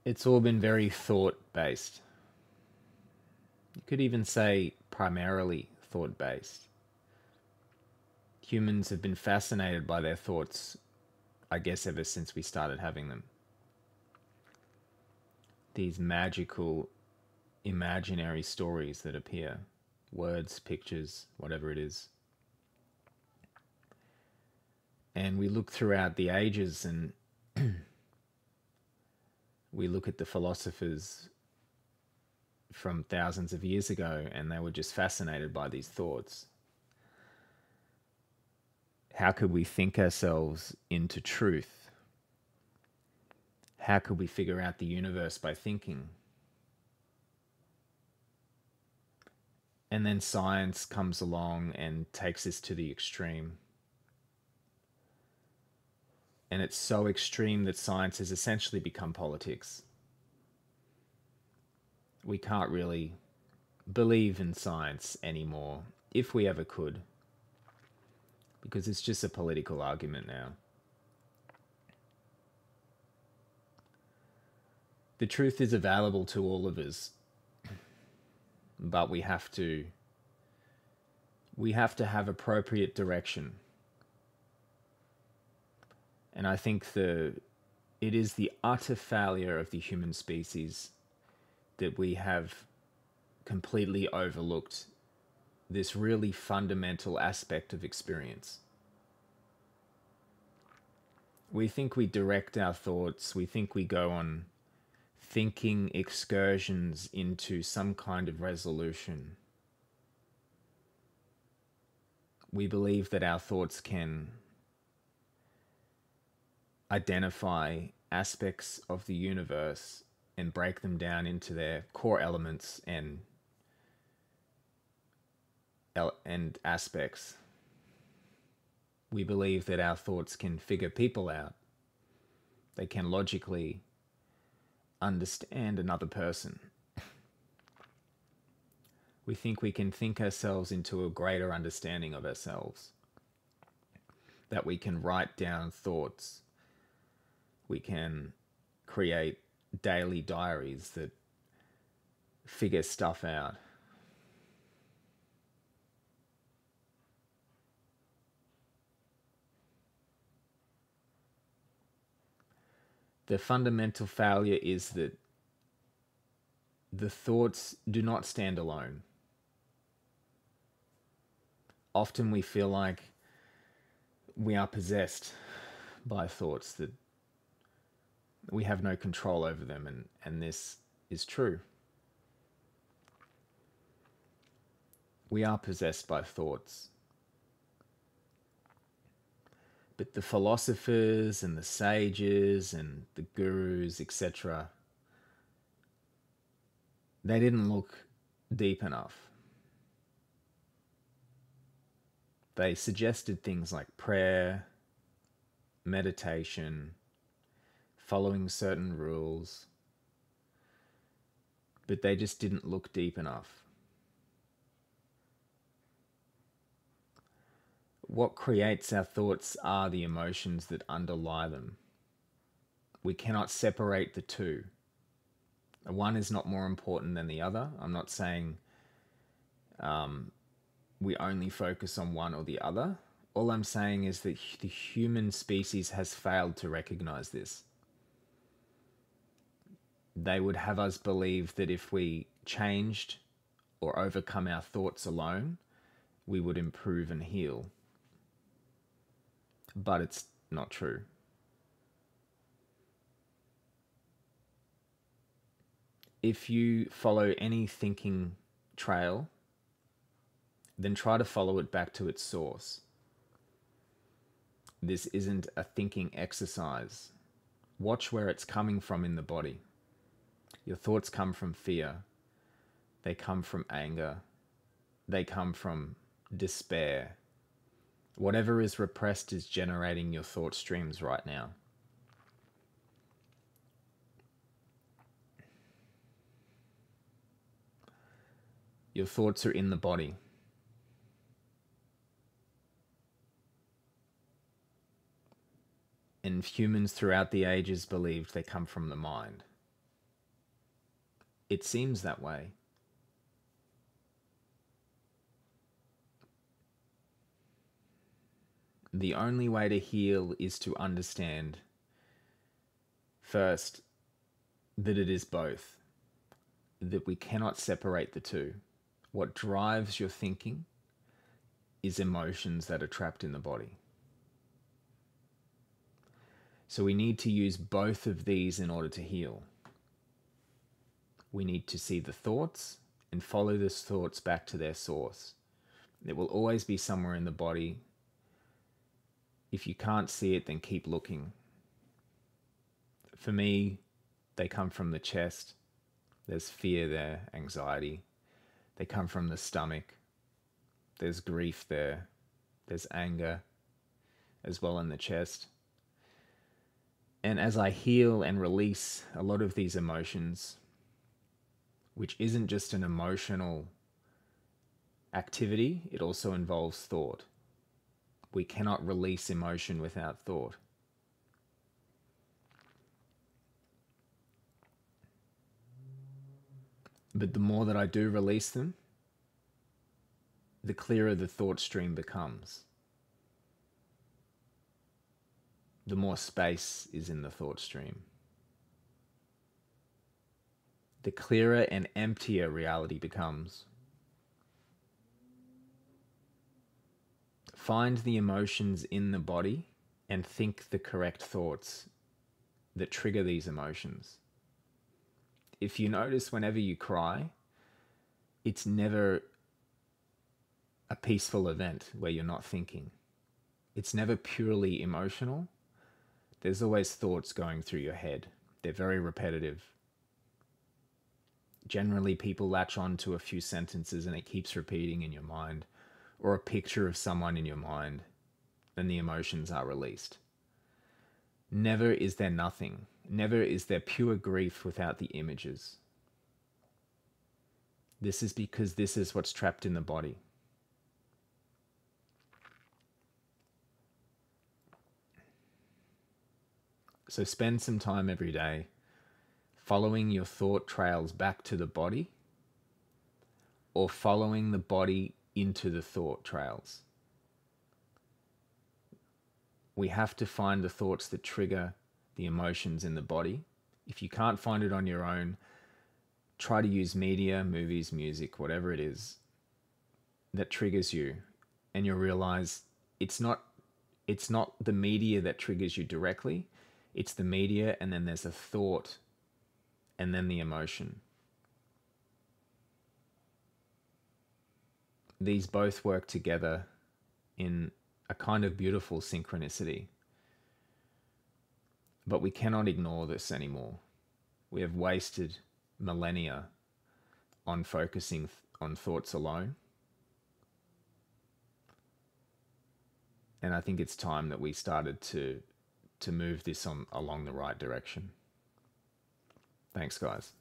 It's all been very thought-based. You could even say primarily thought-based. Humans have been fascinated by their thoughts, I guess, ever since we started having them. These magical, imaginary stories that appear, words, pictures, whatever it is. And we look throughout the ages and we look at the philosophers from thousands of years ago, and they were just fascinated by these thoughts. How could we think ourselves into truth? How could we figure out the universe by thinking? And then science comes along and takes us to the extreme. And it's so extreme that science has essentially become politics. We can't really believe in science anymore, if we ever could, because it's just a political argument now. The truth is available to all of us, but we have to have appropriate direction. And I think it is the utter failure of the human species that we have completely overlooked this really fundamental aspect of experience. We think we direct our thoughts, we think we go on thinking excursions into some kind of resolution. We believe that our thoughts can identify aspects of the universe and break them down into their core elements and aspects. We believe that our thoughts can figure people out. They can logically understand another person. We think we can think ourselves into a greater understanding of ourselves. That we can write down thoughts. We can create daily diaries that figure stuff out. The fundamental failure is that the thoughts do not stand alone. Often we feel like we are possessed by thoughts, that we have no control over them, and this is true. We are possessed by thoughts. But the philosophers and the sages and the gurus, etc., they didn't look deep enough. They suggested things like prayer, meditation, following certain rules, but they just didn't look deep enough. What creates our thoughts are the emotions that underlie them. We cannot separate the two. One is not more important than the other. I'm not saying we only focus on one or the other. All I'm saying is that the human species has failed to recognize this. They would have us believe that if we changed or overcome our thoughts alone, we would improve and heal. But it's not true. If you follow any thinking trail, then try to follow it back to its source. This isn't a thinking exercise. Watch where it's coming from in the body. Your thoughts come from fear. They come from anger. They come from despair. Whatever is repressed is generating your thought streams right now. Your thoughts are in the body. And humans throughout the ages believed they come from the mind. It seems that way. The only way to heal is to understand first that it is both, that we cannot separate the two. What drives your thinking is emotions that are trapped in the body. So we need to use both of these in order to heal. We need to see the thoughts and follow those thoughts back to their source. It will always be somewhere in the body. If you can't see it, then keep looking. For me, they come from the chest. There's fear there, anxiety. They come from the stomach. There's grief there. There's anger as well in the chest. And as I heal and release a lot of these emotions, which isn't just an emotional activity, it also involves thought. We cannot release emotion without thought. But the more that I do release them, the clearer the thought stream becomes. The more space is in the thought stream. The clearer and emptier reality becomes. Find the emotions in the body and think the correct thoughts that trigger these emotions. If you notice, whenever you cry, it's never a peaceful event where you're not thinking. It's never purely emotional. There's always thoughts going through your head. They're very repetitive. Generally, people latch on to a few sentences and it keeps repeating in your mind, or a picture of someone in your mind, then the emotions are released. Never is there nothing. Never is there pure grief without the images. This is because this is what's trapped in the body. So spend some time every day following your thought trails back to the body, or following the body into the thought trails. We have to find the thoughts that trigger the emotions in the body. If you can't find it on your own, try to use media, movies, music, whatever it is that triggers you, and you'll realize it's not the media that triggers you directly. It's the media, and then there's a thought, and then the emotion. These both work together in a kind of beautiful synchronicity. But we cannot ignore this anymore. We have wasted millennia on focusing on thoughts alone. And I think it's time that we started to move this along the right direction. Thanks, guys.